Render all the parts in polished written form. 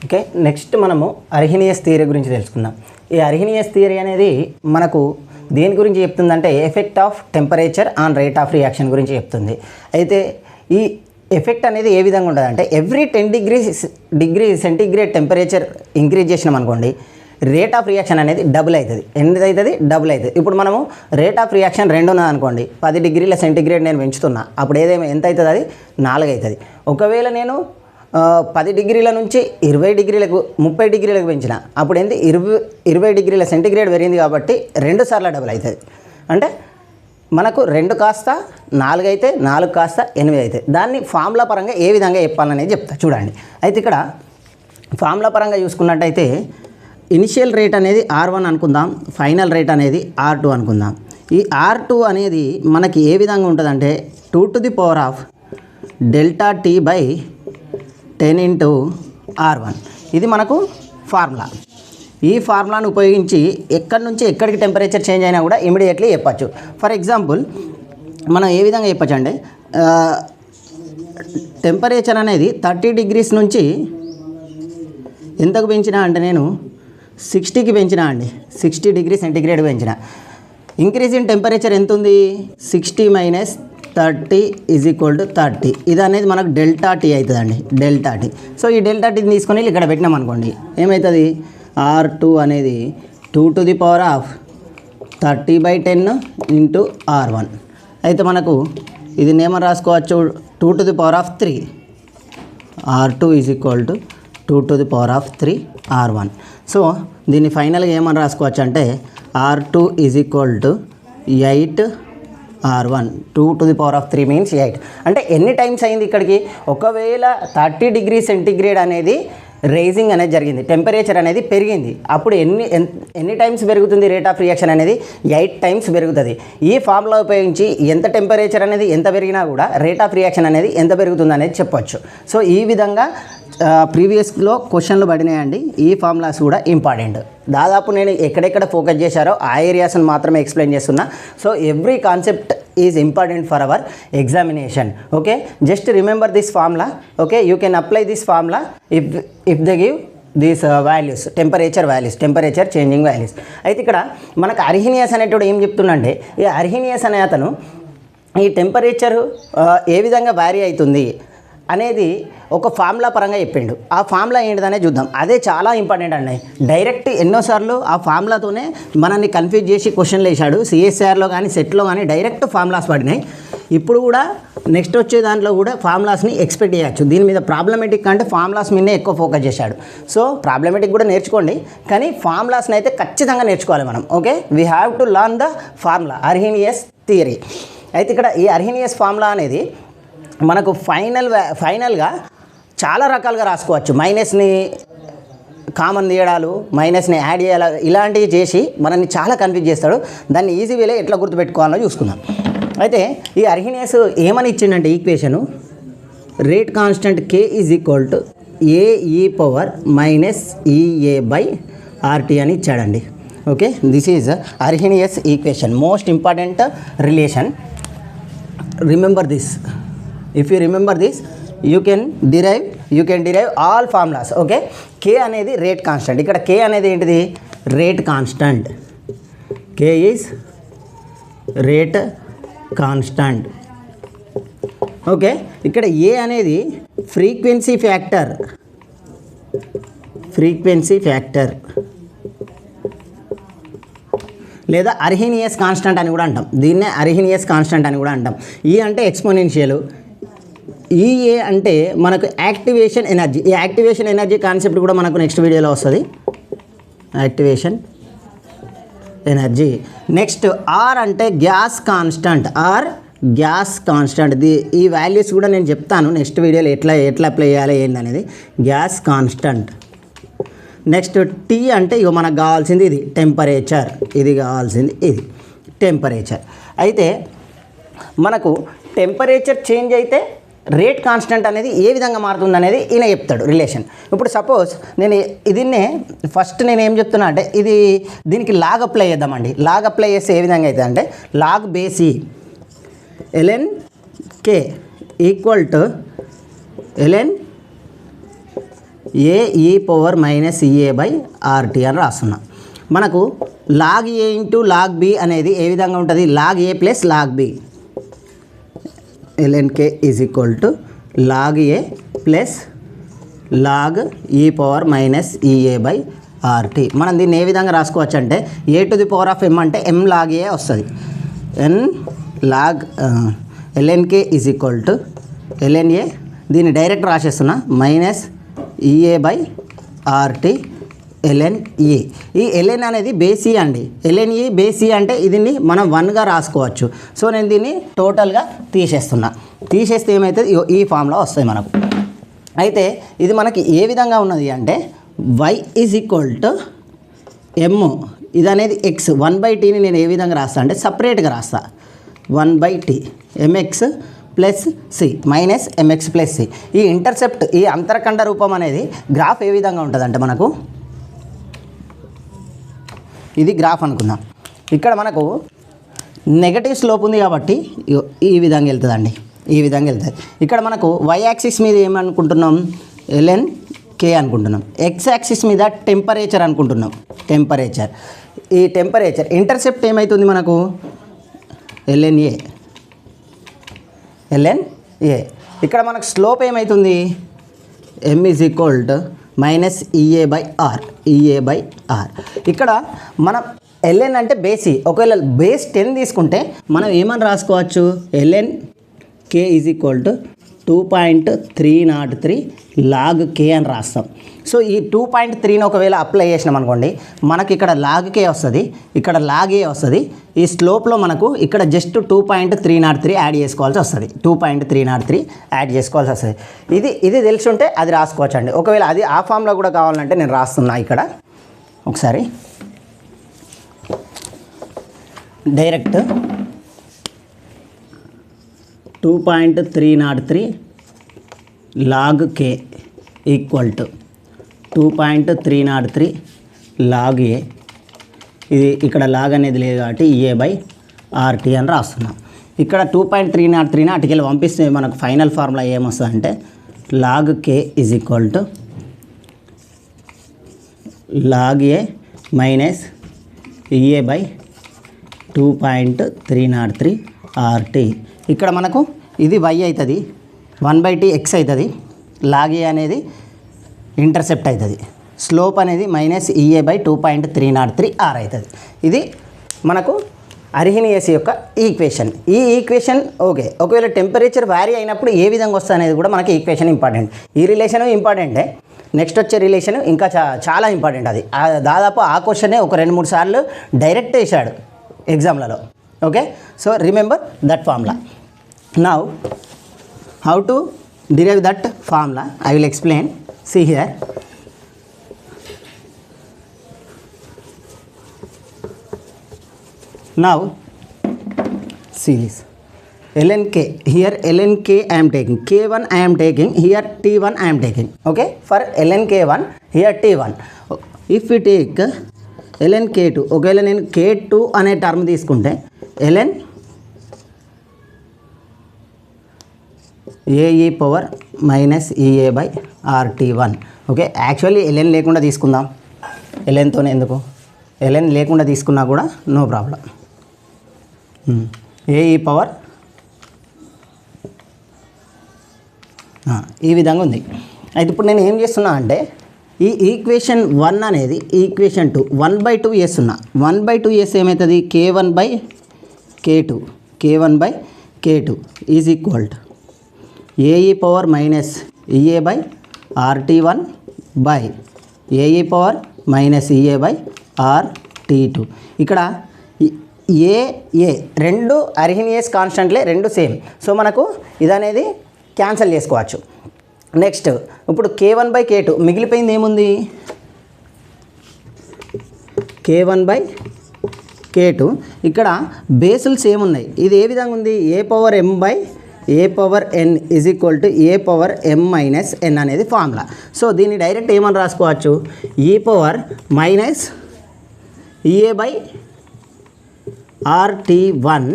Okay, next మనము Arrhenius theory గురించి తెలుసుకుందాం. ఈ అర్హీనియస్ థియరీ అనేది మనకు దేని గురించి చెప్తుందంటే effect of temperature on rate of reaction గురించి చెప్తుంది. అయితే ఈ ఎఫెక్ట్ అనేది ఏ విధంగా ఉంటుంది అంటే every 10 degree centigrade temperature increase చేసినాం అనుకోండి, రేట్ ఆఫ్ రియాక్షన్ అనేది డబుల్ అవుతుంది. ఎన్ని అవుతుంది? డబుల్ అవుతుంది. ఇప్పుడు మనము రేట్ ఆఫ్ రియాక్షన్ 2 ఉన్నది అనుకోండి, 10 డిగ్రీల సెంటీగ్రేడ్ నేను పెంచుతున్నా, అప్పుడు ఎంత అవుతుంది? అది 4 అవుతుంది. ఒకవేళ నేను 10 డిగ్రీల నుంచి 20 డిగ్రీలకు 30 డిగ్రీలకు పెంచిన, అప్పుడు 20 డిగ్రీల సెంటీగ్రేడ్ పెరిగింది కాబట్టి 2 సార్లు డబుల్ అవుతుంది. అంటే మనకు 2 కాస్త 4 అయితే 4 కాస్త 8 అవుతాయి. దాన్ని ఫార్ములా పరంగా ఏ విధంగా చెప్పాలనేది చెప్తా చూడండి. అయితే ఇక్కడ ఫార్ములా పరంగా చూసుకున్నట్టయితే ఇనిషియల్ రేట్ అనేది R1 అనుకుందాం, ఫైనల్ రేట్ అనేది R2 అనుకుందాం. ఈ R2 అనేది మనకి ఏ విధంగా ఉంటుందంటే 2 to the power of delta T by 10 into R1. ఇది మనకు ఫార్ములా. ఈ ఫార్ములాను ఉపయోగించి ఎక్కడి నుంచి ఎక్కడికి టెంపరేచర్ చేంజ్ అయినా కూడా ఇమీడియట్లీ చెప్పచ్చు. ఫర్ ఎగ్జాంపుల్ మనం ఏ విధంగా చెప్పచ్చు అంటే టెంపరేచర్ అనేది 30 డిగ్రీస్ నుంచి ఎంతకు పెంచినా అంటే నేను 60కి పెంచినా అండి, 60 డిగ్రీ సెంటీగ్రేడ్ పెంచిన. ఇంక్రీజ్ ఇన్ టెంపరేచర్ ఎంత ఉంది? 60 మైనస్ 30 ఈజ్ ఈక్వల్ టు 30. ఇది అనేది మనకు డెల్టా టీ అవుతుందండి, డెల్టా టీ. సో ఈ డెల్టా టీని తీసుకొని ఇక్కడ పెట్టినాం అనుకోండి, ఏమవుతుంది? R2 అనేది 2 to the power of 30/10 into R1. అయితే మనకు ఇది ఏమని రాసుకోవచ్చు? 2 to the power of 3. R2 is equal to 2 to the power of 3 R1. So దీన్ని ఫైనల్గా ఏమని రాసుకోవచ్చు అంటే R2 is equal to 8 R1. 2 to the power of 3 means 8. అంటే ఎన్ని టైమ్స్ అయింది ఇక్కడికి? ఒకవేళ 30 డిగ్రీ సెంటీగ్రేడ్ అనేది రైజింగ్ అనేది జరిగింది, టెంపరేచర్ అనేది పెరిగింది, అప్పుడు ఎన్ని టైమ్స్ పెరుగుతుంది రేట్ ఆఫ్ రియాక్షన్ అనేది? 8 టైమ్స్ పెరుగుతుంది. ఈ ఫార్ములా ఉపయోగించి ఎంత టెంపరేచర్ అనేది ఎంత పెరిగినా కూడా రేట్ ఆఫ్ రియాక్షన్ అనేది ఎంత పెరుగుతుంది అనేది చెప్పొచ్చు. సో ఈ విధంగా ప్రీవియస్లో క్వశ్చన్లు పడినాయండి. ఈ ఫార్ములాస్ కూడా ఇంపార్టెంట్. దాదాపు నేను ఎక్కడెక్కడ ఫోకస్ చేశారో ఆ ఏరియాస్ని మాత్రమే ఎక్స్ప్లెయిన్ చేస్తున్నా. So every concept is important for hour examination. Okay, just remember this formula. Okay, you can apply this formula if they give these values, temperature values, temperature changing values. అయితే ఇక్కడ మనకు Arrhenius అనేటోడు ఏం చెప్తుండంటే, ఈ Arrhenius అనే అతను ఈ temperature ఏ విధంగా వ్యారీ అవుతుంది అనేది ఒక ఫార్ములా పరంగా చెప్పిండు. ఆ ఫార్ములా ఏంటిదనే చూద్దాం. అదే చాలా ఇంపార్టెంట్ అండి. డైరెక్ట్ ఎన్నోసార్లు ఆ ఫార్ములాతోనే మనల్ని కన్ఫ్యూజ్ చేసి క్వశ్చన్లు వేసాడు. సిఎస్ఆర్లో కానీ సెట్లో కానీ డైరెక్ట్ ఫార్ములాస్ పడినాయి. ఇప్పుడు కూడా నెక్స్ట్ వచ్చే దాంట్లో కూడా ఫార్ములాస్ని ఎక్స్పెక్ట్ చేయొచ్చు. దీని మీద ప్రాబ్లమేటిక్ అంటే ఫార్ములాస్ మీదనే ఎక్కువ ఫోకస్ చేశాడు. సో ప్రాబ్లమేటిక్ కూడా నేర్చుకోండి, కానీ ఫార్ములాస్ని అయితే ఖచ్చితంగా నేర్చుకోవాలి మనం. Okay, we have to learn the formula, Arrhenius theory. అయితే ఇక్కడ ఈ అర్హీనియస్ ఫార్ములా అనేది మనకు ఫైనల్గా చాలా రకాలుగా రాసుకోవచ్చు. మైనస్ని కామన్ తీయడాలు, మైనస్ని యాడ్ చేయాలి, ఇలాంటివి చేసి మనల్ని చాలా కన్ఫ్యూజ్ చేస్తాడు. దాన్ని ఈజీ వేలో ఎట్లా గుర్తుపెట్టుకోవాలో చూసుకుందాం. అయితే ఈ అర్హీనియస్ ఏమని ఇచ్చిండంటే equation rate constant K is equal to AE power minus EA/RT అని ఇచ్చాడండి. Okay, this is Arrhenius equation, most important relation. Remember this. If you remember this you can derive all formulas. Okay, K అనేది rate constant. ఇక్కడ K అనేది ఏంటిది? Rate constant. K is rate constant. Okay, ఇక్కడ A అనేది frequency factor లేదా Arrhenius constant అని కూడా అంటాం. దీన్నే అర్హీనియస్ కాన్స్టెంట్ అని కూడా అంటాం. E అంటే ఎక్స్పోనెన్షియల్, EA అంటే మనకు యాక్టివేషన్ ఎనర్జీ. ఈ యాక్టివేషన్ ఎనర్జీ కాన్సెప్ట్ కూడా మనకు నెక్స్ట్ వీడియోలో వస్తుంది, యాక్టివేషన్ ఎనర్జీ. నెక్స్ట్ R అంటే గ్యాస్ కాన్స్టెంట్, ఈ వాల్యూస్ కూడా నేను చెప్తాను నెక్స్ట్ వీడియోలో ఎట్లా అప్లై చేయాలి ఏంటనేది. Gas constant. నెక్స్ట్ T అంటే ఇక మనకు కావాల్సింది ఇది టెంపరేచర్, ఇది కావాల్సింది ఇది టెంపరేచర్. అయితే మనకు టెంపరేచర్ చేంజ్ అయితే రేట్ కాన్స్టెంట్ అనేది ఏ విధంగా మారుతుంది అనేది ఈయన చెప్తాడు రిలేషన్. ఇప్పుడు సపోజ్ దీన్నే ఫస్ట్ నేను ఏం చెప్తున్నా అంటే దీనికి లాగ్ అప్లై చేద్దామండి. లాగ్ అప్లై చేస్తే ఏ విధంగా అవుతుంది అంటే log base ln K equal to ln AE power minus EA by RT అని రాస్తున్నా. మనకు log A into log B అనేది ఏ విధంగా ఉంటుంది, log A plus log B, LNK is equal to log A plus log E power minus EA by RT. మనం దీన్ని ఏ విధంగా రాసుకోవచ్చు అంటే A to the power of ఎం అంటే ఎం లాగ్ ఏ వస్తుంది. N log LNK is equal to LNA, దీన్ని direct రాసేస్తున్నా, minus EA by RT LNE. ఈ ఎల్ఎన్ అనేది బేసీ అండి, ఎల్ఎన్ఈ బేసీ అంటే దీన్ని మనం 1గా రాసుకోవచ్చు. సో నేను దీన్ని టోటల్గా తీసేస్తున్నా. తీసేస్తే ఏమవుతుంది, ఈ ఫామ్లో వస్తుంది మనకు. అయితే ఇది మనకి ఏ విధంగా ఉన్నది అంటే y ఈజ్ ఈక్వల్ టు ఎమ్, ఇది అనేది ఎక్స్, 1/tని నేను ఏ విధంగా రాస్తా అంటే సపరేట్గా రాస్తా, 1/t mx plus C minus m x plus C. ఈ ఇంటర్సెప్ట్, ఈ అంతరఖండ రూపం అనేది గ్రాఫ్ ఏ విధంగా ఉంటుందంటే మనకు ఇది గ్రాఫ్ అనుకుందాం. ఇక్కడ మనకు నెగటివ్ స్లోప్ ఉంది కాబట్టి ఈ విధంగా వెళ్తుందండి, ఈ విధంగా వెళ్తుంది. ఇక్కడ మనకు y యాక్సిస్ మీద ఏమనుకుంటున్నాం, ఎల్ఎన్ కే అనుకుంటున్నాం. ఎక్స్ యాక్సిస్ మీద టెంపరేచర్ అనుకుంటున్నాం, టెంపరేచర్. ఈ టెంపరేచర్ ఇంటర్సెప్ట్ ఏమవుతుంది మనకు ఎల్ఎన్ఏ, ఎల్ఎన్ఏ. ఇక్కడ మనకు స్లోప్ ఏమవుతుంది, M is equal to minus EA by R, EA by R. ఇక్కడ మనం ఎల్ఎన్ అంటే బేసి, ఒకవేళ బేస్ 10 తీసుకుంటే మనం ఏమని రాసుకోవచ్చు, LN K is equal to 2.303 log K అని రాస్తాం. సో ఈ 2.3ని ఒకవేళ అప్లై చేసినాం అనుకోండి, మనకి ఇక్కడ లాగ్ కే వస్తుంది, ఇక్కడ లాగ్ ఏ వస్తుంది. ఈ స్లోప్లో మనకు ఇక్కడ జస్ట్ 2.303 యాడ్ చేసుకోవాల్సి వస్తుంది, 2.303 యాడ్ చేసుకోవాల్సి వస్తుంది. ఇది తెలిసి ఉంటే అది రాసుకోవచ్చు అండి. ఒకవేళ అది ఆ ఫామ్లో కూడా కావాలంటే నేను రాస్తున్నా ఇక్కడ ఒకసారి direct 2.303 log K equal to 2.303 log A. ఇది ఇక్కడ లాగ్ అనేది లేదు కాబట్టి ఈఏ బై ఆర్టీ అని రాస్తున్నాం. ఇక్కడ 2.303ని అటుకెళ్ళి పంపిస్తే మనకు ఫైనల్ ఫార్ములా ఏమొస్తుంది అంటే log k is equal to log A minus EA by 2.303 RT. ఇక్కడ మనకు ఇది y అవుతుంది, 1/t x అవుతుంది, లాగ్ ఏ అనేది ఇంటర్సెప్ట్ అవుతుంది, స్లోప్ అనేది మైనస్ ఈఏ బై 2.303 ఆర్ అవుతుంది. ఇది మనకు అర్హీనియస్ యొక్క ఈక్వేషన్. ఈ ఈక్వేషన్ ఓకే. ఒకవేళ టెంపరేచర్ వ్యారీ అయినప్పుడు ఏ విధంగా వస్తుంది అనేది కూడా మనకి ఈక్వేషన్ ఇంపార్టెంట్. ఈ రిలేషన్ ఇంపార్టెంటే, నెక్స్ట్ వచ్చే రిలేషన్ ఇంకా చాలా ఇంపార్టెంట్. అది దాదాపు ఆ క్వశ్చనే ఒక 2-3 సార్లు డైరెక్ట్ వేసాడు ఎగ్జామ్లలో. Okay, so remember that formula. Now how to derive that formula I will explain. See here, now see this ln k, here ln k I am taking, k1 I am taking, here t1 I am taking. Okay, for ln k1 here t1. If we take ln k2, ఒకవేళ నేను k2 అనే term తీసుకుంటే ln AE power minus EA by RT one. Okay, actually LN లేకుండా తీసుకుందాం, ఎల్ఎన్తోనే ఎందుకు, LN లేకుండా తీసుకున్నా కూడా నో ప్రాబ్లం. ఏఈ పవర్ ఈ విధంగా ఉంది. అయితే ఇప్పుడు నేను ఏం చేస్తున్నా అంటే ఈ ఈక్వేషన్ 1 అనేది ఈక్వేషన్ 2 1/2 చేస్తున్నా. 1/2 చేస్తే ఏమవుతుంది, k1 by k2, k1 by k2 is equal to AE power minus EA by RT one by AE power minus EA by RT two. ఇక్కడ ఏ రెండు అర్హీనియస్ కాన్స్టెంట్లే, రెండు సేమ్. సో మనకు ఇదనేది క్యాన్సిల్ చేసుకోవచ్చు. నెక్స్ట్ ఇప్పుడు k1 బై k2 మిగిలిపోయింది ఏముంది, k1 బై k2. ఇక్కడ బేసులు సేమ్ ఉన్నాయి. ఇది ఏ విధంగా ఉంది, A power m by A power n is equal to A power m minus n అనేది ఫార్ములా. సో దీన్ని డైరెక్ట్ ఏమని రాసుకోవచ్చు, E power minus EA by RT one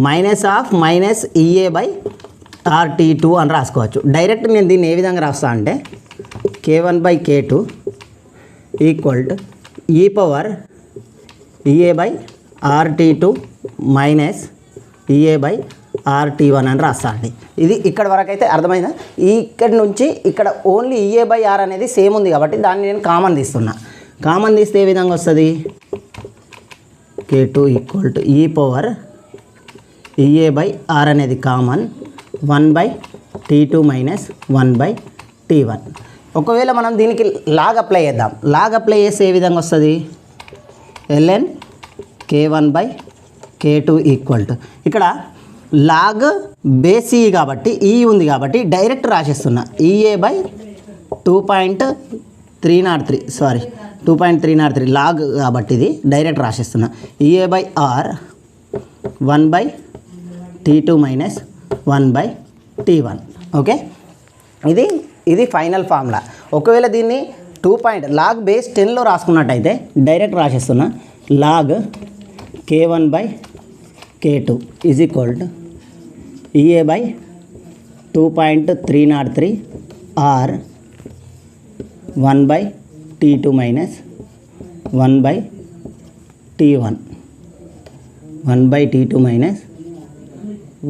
minus of minus EA by RT two అని రాసుకోవచ్చు. డైరెక్ట్ నేను దీన్ని ఏ విధంగా రాస్తా అంటే k1/k2 equal to e power EA/RT2 minus EA/RT1 అని రాస్తాండి. ఇది ఇక్కడ వరకు అయితే అర్థమైందా? ఇక్కడి నుంచి ఇక్కడ ఓన్లీ EA/R అనేది సేమ్ ఉంది కాబట్టి దాన్ని నేను కామన్ తీస్తున్నా. కామన్ తీస్తే ఏ విధంగా వస్తుంది? k2 equal to e power EA/R అనేది కామన్ 1/T2 మైనస్ 1/T1. ఒకవేళ మనం దీనికి లాగ్ అప్లై చేద్దాం. లాగ్ అప్లై చేస్తే ఏ విధంగా వస్తుంది? ln k1/k2 ఈక్వల్ టు ఇక్కడ లాగ్ బేస్ ఈ కాబట్టి ఈ ఉంది కాబట్టి డైరెక్ట్ రాసేస్తున్నా EA/2.303 లాగ్ కాబట్టి ఇది డైరెక్ట్ రాసేస్తున్నా EA/R 1/T2 minus 1/T1. Okay, ఇది ఫైనల్ ఫార్ములా. ఒకవేళ దీన్ని లాగ్ బేస్ 10లో రాసుకున్నట్టయితే డైరెక్ట్ రాసేస్తున్నా log k1/k2 is equal to EA/2.303 R 1/T2 minus 1/T1 1/T2 minus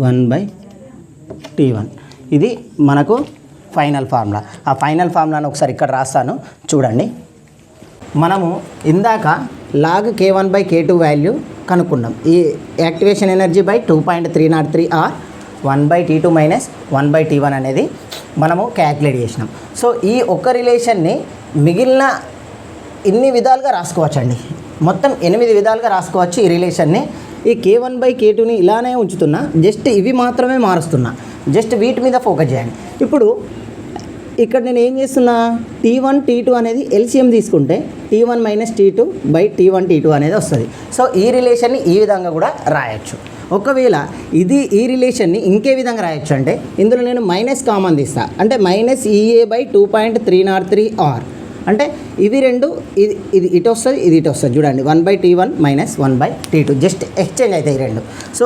1/T1. ఇది మనకు ఫైనల్ ఫార్ములా. ఆ ఫైనల్ ఫార్ములాను ఒకసారి ఇక్కడ రాస్తాను చూడండి. మనము ఇందాక లాగ్ k1/k2 వాల్యూ కనుక్కున్నాం. ఈ activation energy by 2.303 R 1/T2 minus 1/T1 అనేది మనము క్యాల్కులేట్ చేసినాం. సో ఈ ఒక్క రిలేషన్ని మిగిలిన ఇన్ని విధాలుగా రాసుకోవచ్చండి. మొత్తం 8 విధాలుగా రాసుకోవచ్చు ఈ రిలేషన్ని. ఈ k1/k2ని ఇలానే ఉంచుతున్నా, జస్ట్ ఇవి మాత్రమే మారుస్తున్నా. జస్ట్ వీటి మీద ఫోకస్ చేయండి. ఇప్పుడు ఇక్కడ నేను ఏం చేస్తున్నా, T1 T2 అనేది ఎల్సిఎం తీసుకుంటే T1 మైనస్ T2/T1 T2 అనేది వస్తుంది. సో ఈ రిలేషన్ని ఈ విధంగా కూడా రాయొచ్చు. ఒకవేళ ఈ రిలేషన్ని ఇంకే విధంగా రాయొచ్చు అంటే ఇందులో నేను మైనస్ కామన్ తీస్తా. అంటే మైనస్ EA/2.303 R అంటే ఇవి రెండు ఇది ఇటు వస్తుంది, ఇది ఇటు వస్తుంది. చూడండి 1/T1 minus 1/T2 just exchange అవుతాయి రెండు. సో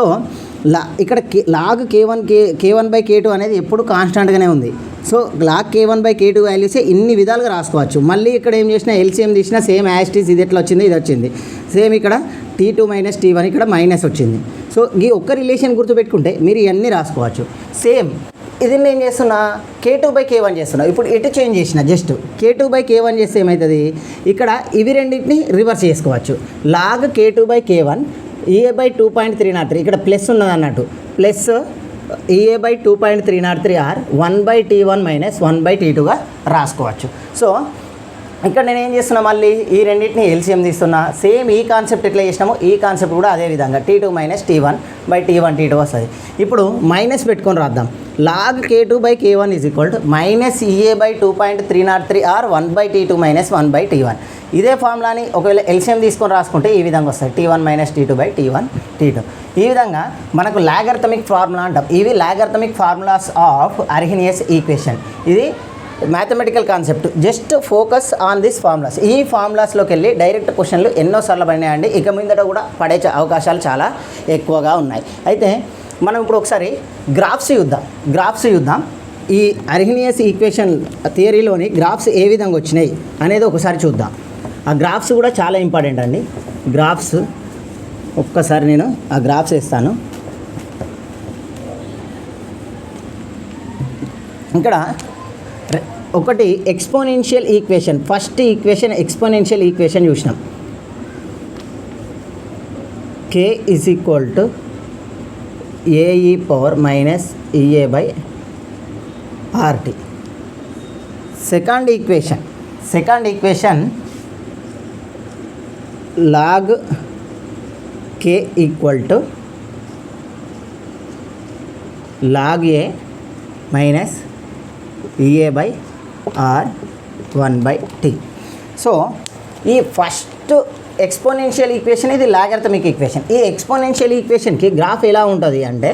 ఇక్కడ లాగ్ k1/k2 అనేది ఎప్పుడు కాన్స్టాంట్గానే ఉంది. సో లాగ్ k1/k2 వాల్యూసే ఇన్ని విధాలుగా రాసుకోవచ్చు. మళ్ళీ ఇక్కడ ఏం చేసినా ఎల్సిఎం తీసినా సేమ్ యాస్టీస్ ఇది ఎట్లా వచ్చింది ఇది వచ్చింది. సేమ్ ఇక్కడ T2 మైనస్ T1 ఇక్కడ మైనస్ వచ్చింది. సో ఈ ఒక్క రిలేషన్ గుర్తుపెట్టుకుంటే మీరు ఇవన్నీ రాసుకోవచ్చు. సేమ్ ఇది నేను ఏం చేస్తున్నా, k2/k1 చేస్తున్నా. ఇప్పుడు ఇటు చేంజ్ చేసిన జస్ట్ k2/k1 చేస్తే ఏమవుతుంది, ఇక్కడ ఇవి రెండింటిని రివర్స్ చేసుకోవచ్చు. లాగ్ k2/k1 EA/2.303 ఇక్కడ ప్లస్ ఉన్నది అన్నట్టు, plus EA/2.303 R 1/T1 minus 1/T2గా రాసుకోవచ్చు. సో ఇక్కడ నేను ఏం చేస్తున్నా, మళ్ళీ ఈ రెండింటిని ఎల్సిఎం తీస్తున్నా. సేమ్ ఈ కాన్సెప్ట్ ఎట్లా చేసినామో ఈ కాన్సెప్ట్ కూడా అదే విధంగా T2 మైనస్ T1/T1 T2 వస్తుంది. ఇప్పుడు మైనస్ పెట్టుకొని రాద్దాం. Log k2/k1 is equal to minus EA/2.303 R 1/T2 minus 1/T1. ఇదే ఫార్ములాని ఒకవేళ ఎల్సిఎం తీసుకొని రాసుకుంటే ఈ విధంగా వస్తుంది T1 మైనస్ T2/T1 T2. ఈ విధంగా మనకు లాగర్థమిక్ ఫార్ములా అంటాం. ఇవి logarithmic formulas of Arrhenius equation. ఇది mathematical concept. Just focus on this formulas. ఈ ఫార్ములాస్లోకి వెళ్ళి డైరెక్ట్ క్వశ్చన్లు ఎన్నోసార్లు పడినాయండి. ఇక మీదట కూడా పడే అవకాశాలు చాలా ఎక్కువగా ఉన్నాయి. అయితే మనం ఇప్పుడు ఒకసారి గ్రాఫ్స్ చూద్దాం. ఈ అర్హీనియస్ ఈక్వేషన్ థియరీలోని గ్రాఫ్స్ ఏ విధంగా వచ్చినాయి అనేది ఒకసారి చూద్దాం. ఆ గ్రాఫ్స్ కూడా చాలా ఇంపార్టెంట్ అండి. గ్రాఫ్స్ ఒక్కసారి నేను ఆ గ్రాఫ్స్ వేస్తాను. ఇక్కడ ఒకటి exponential equation, first equation exponential equation చూసినాం. k is equal to AE power minus EA/RT. Second equation log k equal to log A minus EA/R 1/T. So ఈ ఫస్ట్ ఎక్స్పోనెన్షియల్ ఈక్వేషన్ ఇది logarithmic equation. ఈ exponential ఈక్వేషన్కి graph ఎలా ఉంటుంది అంటే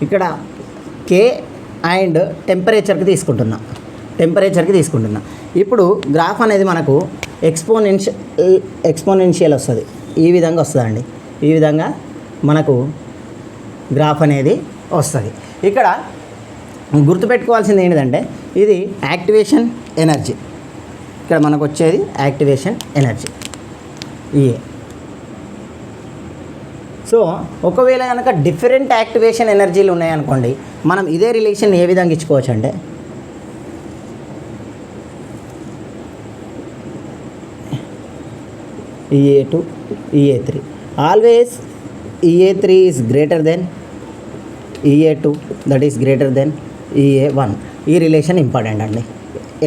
ఇక్కడ k and టెంపరేచర్కి తీసుకుంటున్నా. ఇప్పుడు గ్రాఫ్ అనేది మనకు ఎక్స్పోనెన్షియల్ వస్తుంది. ఈ విధంగా వస్తుందండి. ఈ విధంగా మనకు గ్రాఫ్ అనేది వస్తుంది. ఇక్కడ గుర్తుపెట్టుకోవాల్సింది ఏంటంటే ఇది యాక్టివేషన్ ఎనర్జీ. ఇక్కడ మనకు వచ్చేది యాక్టివేషన్ ఎనర్జీ ఏ. సో ఒకవేళ కనుక డిఫరెంట్ యాక్టివేషన్ ఎనర్జీలు ఉన్నాయనుకోండి, మనం ఇదే రిలేషన్ ఏ విధంగా ఇచ్చుకోవచ్చు అంటే EA2 EA3 always EA3 is greater than EA2, that is greater than EA1. ఈ రిలేషన్ ఇంపార్టెంట్ అండి.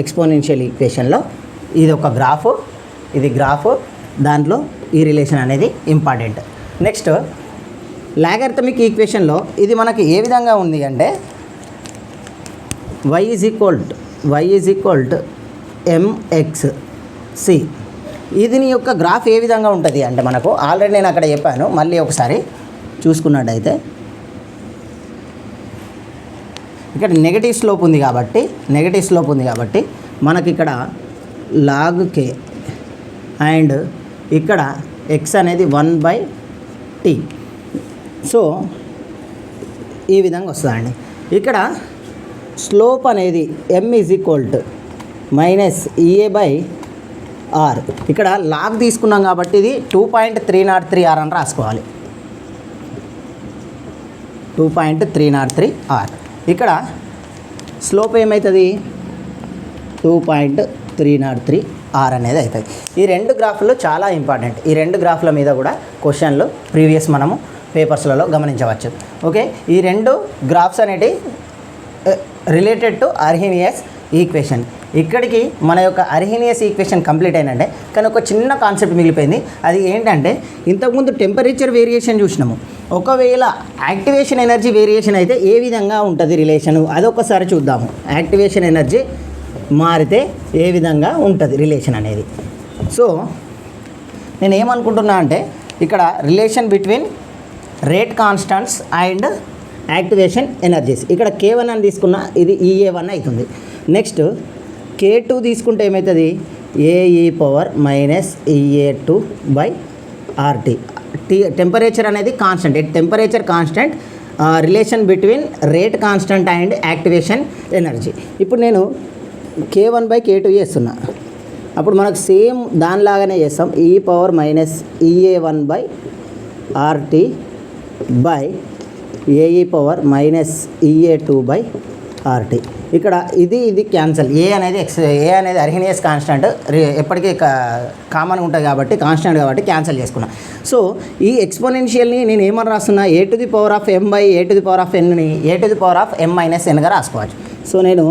ఎక్స్పోనెన్షియల్ ఈక్వేషన్లో ఇది ఒక గ్రాఫ్, ఇది గ్రాఫ్, దాంట్లో ఈ రిలేషన్ అనేది ఇంపార్టెంట్. నెక్స్ట్ లాగరిథమిక్ ఈక్వేషన్లో ఇది మనకి ఏ విధంగా ఉంది అంటే y is equal to mx(c). దీని యొక్క గ్రాఫ్ ఏ విధంగా ఉంటుంది అంటే మనకు ఆల్రెడీ నేను అక్కడ చెప్పాను, మళ్ళీ ఒకసారి చూసుకున్నట్టయితే ఇక్కడ నెగటివ్ స్లోప్ ఉంది కాబట్టి మనకి ఇక్కడ log k అండ్ ఇక్కడ x అనేది 1/t. సో ఈ విధంగా వస్తుందండి. ఇక్కడ స్లోప్ అనేది m is equal to -EA/r. ఇక్కడ లాగ్ తీసుకున్నాం కాబట్టి ఇది 2.303 r అని రాసుకోవాలి. 2.303 r. ఇక్కడ స్లోప్ ఏమవుతుంది 2.303 r అనేది అవుతుంది. ఈ రెండు గ్రాఫ్లు చాలా ఇంపార్టెంట్. ఈ రెండు గ్రాఫ్ల మీద కూడా క్వశ్చన్లు ప్రీవియస్ మనము పేపర్స్లలో గమనించవచ్చు. ఓకే, ఈ రెండు గ్రాఫ్స్ అనేటి రిలేటెడ్ టు అర్హీనియస్ ఈక్వేషన్. ఇక్కడికి మన యొక్క అర్హీనియస్ ఈక్వేషన్ కంప్లీట్ అయినంటే, కానీ ఒక చిన్న కాన్సెప్ట్ మిగిలిపోయింది. అది ఏంటంటే ఇంతకుముందు టెంపరేచర్ వేరియేషన్ చూసినాము. ఒకవేళ యాక్టివేషన్ ఎనర్జీ వేరియేషన్ అయితే ఏ విధంగా ఉంటుంది రిలేషను, అదొకసారి చూద్దాము. యాక్టివేషన్ ఎనర్జీ మారితే ఏ విధంగా ఉంటుంది రిలేషన్ అనేది. సో నేను ఏమనుకుంటున్నా అంటే ఇక్కడ relation between rate constants and activation energies. ఇక్కడ K1 అని తీసుకున్నా, ఇది EA1 అవుతుంది. నెక్స్ట్ K2 తీసుకుంటే ఏమవుతుంది AE−EA2/RT. టెంపరేచర్ అనేది constant. Temperature constant, relation between rate constant and activation energy. ఇప్పుడు నేను K1/K2 చేస్తున్నా, అప్పుడు మనకు సేమ్ దానిలాగానే చేస్తాం. E⁻−EA1/RT/AE−EA2/RT. ఇక్కడ ఇది క్యాన్సల్. ఏ అనేది అర్హీనియస్ కాన్స్టెంట్, ఎప్పటికీ కామన్గా ఉంటుంది కాబట్టి, కాన్స్టెంట్ కాబట్టి క్యాన్సల్ చేసుకున్నా. సో ఈ ఎక్స్పోనెన్షియల్ని నేను ఏమని రాస్తున్నా, A⁴m/A⁴n ని A⁴m-n రాసుకోవచ్చు. సో నేను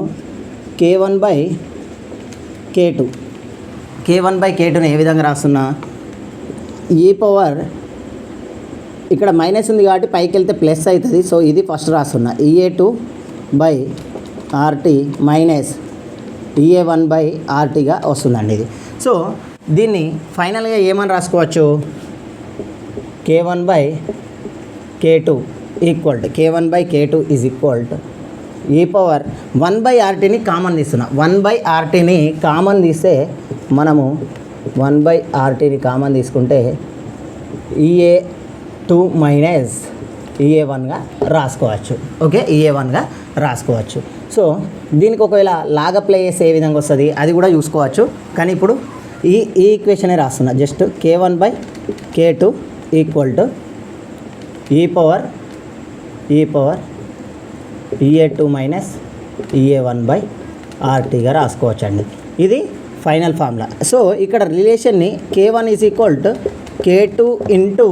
K1/K2ని ఏ విధంగా రాస్తున్నా, ఇక్కడ మైనస్ ఉంది కాబట్టి పైకి వెళ్తే ప్లస్ అవుతుంది. సో ఇది ఫస్ట్ రాస్తున్నా, EA2/RT -EA1/RTగా వస్తుందండి ఇది. సో దీన్ని ఫైనల్గా ఏమని రాసుకోవచ్చు, K1/K2 ఈజ్ ఈక్వల్ టు E⁻1/RTని కామన్ తీస్తున్నా. 1/RTని కామన్ తీస్తే మనము 1/RTని కామన్ తీసుకుంటే EA2 -EA1గా రాసుకోవచ్చు. ఓకే, EA1గా రాసుకోవచ్చు. సో దీనికి ఒకవేళ లాగ్ అప్లై చేస్తే ఏ విధంగా వస్తుంది అది కూడా చూసుకోవచ్చు. కానీ ఇప్పుడు ఈ ఈక్వేషనే రాస్తున్నా. జస్ట్ K1/K2 ఈక్వల్ టు EA2-EA1/RTగా రాసుకోవచ్చు అండి. ఇది ఫైనల్ ఫార్ములా. సో ఇక్కడ రిలేషన్ని K1 is equal to K2 into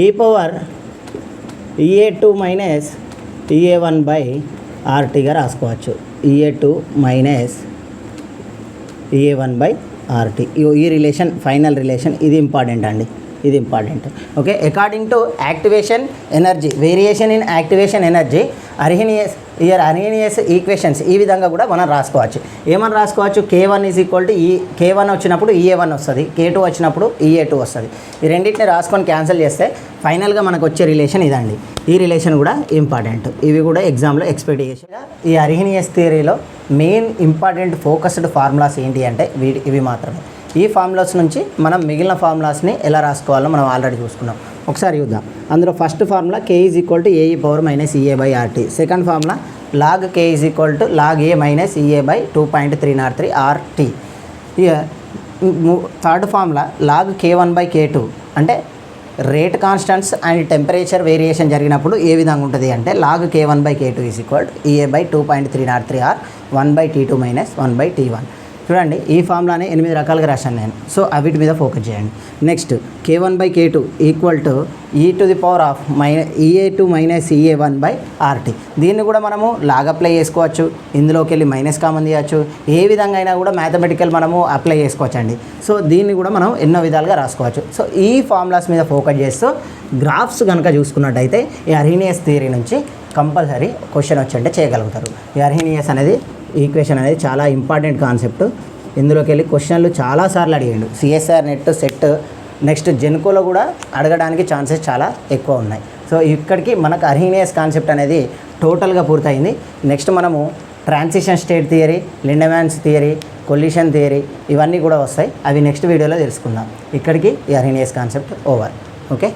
EA2-EA1/RTగా రాసుకోవచ్చు. EA2-EA1/RT. ఈ రిలేషన్ ఫైనల్ రిలేషన్, ఇది ఇంపార్టెంట్ అండి, ఇది important. Okay, according to activation energy, variation in activation energy, Arrhenius equations ఈ విధంగా కూడా మనం రాసుకోవచ్చు. ఏమని రాసుకోవచ్చు, K1 is equal to K1 వచ్చినప్పుడు EA1 వస్తుంది, K2 వచ్చినప్పుడు EA2 వస్తుంది. ఈ రెండింటిని రాసుకొని క్యాన్సిల్ చేస్తే ఫైనల్గా మనకు వచ్చే రిలేషన్ ఇదండి. ఈ రిలేషన్ కూడా ఇంపార్టెంట్. ఇవి కూడా ఎగ్జామ్లో ఎక్స్పెక్ట్ చేసి. ఈ అర్హీనియస్ థియరీలో మెయిన్ ఇంపార్టెంట్ ఫోకస్డ్ ఫార్ములాస్ ఏంటి అంటే ఇవి మాత్రమే. ఈ ఫార్ములాస్ నుంచి మనం మిగిలిన ఫార్ములాస్ని ఎలా రాసుకోవాలో మనం ఆల్రెడీ చూసుకున్నాం. ఒకసారి చూద్దాం. అందులో first formula k = ae power minus EA/RT. Second formula log k = log a minus EA/2.303 RT. ఇక థర్డ్ ఫార్ములా log k1/k2 అంటే rate constants and temperature variation జరిగినప్పుడు ఏ విధంగా ఉంటుంది అంటే log k1/k2 = EA/2.303 R 1/T2 minus 1/T1. చూడండి ఈ ఫార్ములానే 8 రకాలుగా రాశాను నేను. సో వీటి మీద ఫోకస్ చేయండి. Next k1/k2 = EA2 minus EA1/RT. దీన్ని కూడా మనము లాగ్ అప్లై చేసుకోవచ్చు, ఇందులోకి వెళ్ళి మైనస్ కామన్ తీయచ్చు, ఏ విధంగా అయినా కూడా మ్యాథమెటికల్ మనము అప్లై చేసుకోవచ్చు అండి. సో దీన్ని కూడా మనం ఎన్నో విధాలుగా రాసుకోవచ్చు. సో ఈ ఫార్ములాస్ మీద ఫోకస్ చేస్తూ గ్రాఫ్స్ కనుక చూసుకున్నట్టయితే ఈ అర్హీనియస్ థియరీ నుంచి కంపల్సరీ క్వశ్చన్ వచ్చి అంటే చేయగలుగుతారు. ఈ అర్హీనియస్ అనేది ఈక్వేషన్ అనేది చాలా ఇంపార్టెంట్ కాన్సెప్ట్. ఇందులోకి వెళ్ళి క్వశ్చన్లు చాలాసార్లు అడిగాడు. సిఎస్ఆర్ నెట్ సెట్ నెక్స్ట్ జెన్కోలో కూడా అడగడానికి ఛాన్సెస్ చాలా ఎక్కువ ఉన్నాయి. సో ఇక్కడికి మనకు అర్హీనియస్ కాన్సెప్ట్ అనేది టోటల్గా పూర్తయింది. నెక్స్ట్ మనము transition state theory, Lindemann's theory, collision theory ఇవన్నీ కూడా వస్తాయి. అవి నెక్స్ట్ వీడియోలో తెలుసుకుందాం. ఇక్కడికి ఈ అర్హీనియస్ కాన్సెప్ట్ ఓవర్. ఓకే.